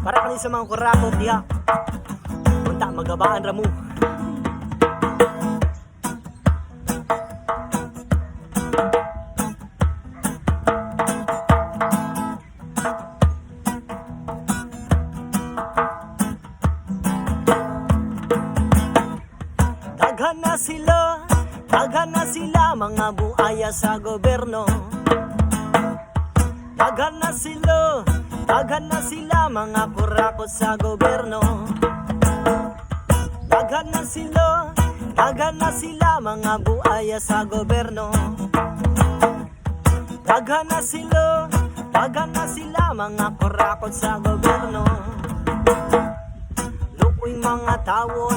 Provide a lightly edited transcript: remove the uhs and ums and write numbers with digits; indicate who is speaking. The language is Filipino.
Speaker 1: Para kanin sa mga kurakot diha. Punta magabaan ramu. Daghan na sila mga buaya sa gobyerno. Daghan na sila mga kurakot sa gobyerno. Daghan na sila mga buaya sa gobyerno. Daghan na sila mga kurakot sa gobyerno. Lukoy mga tao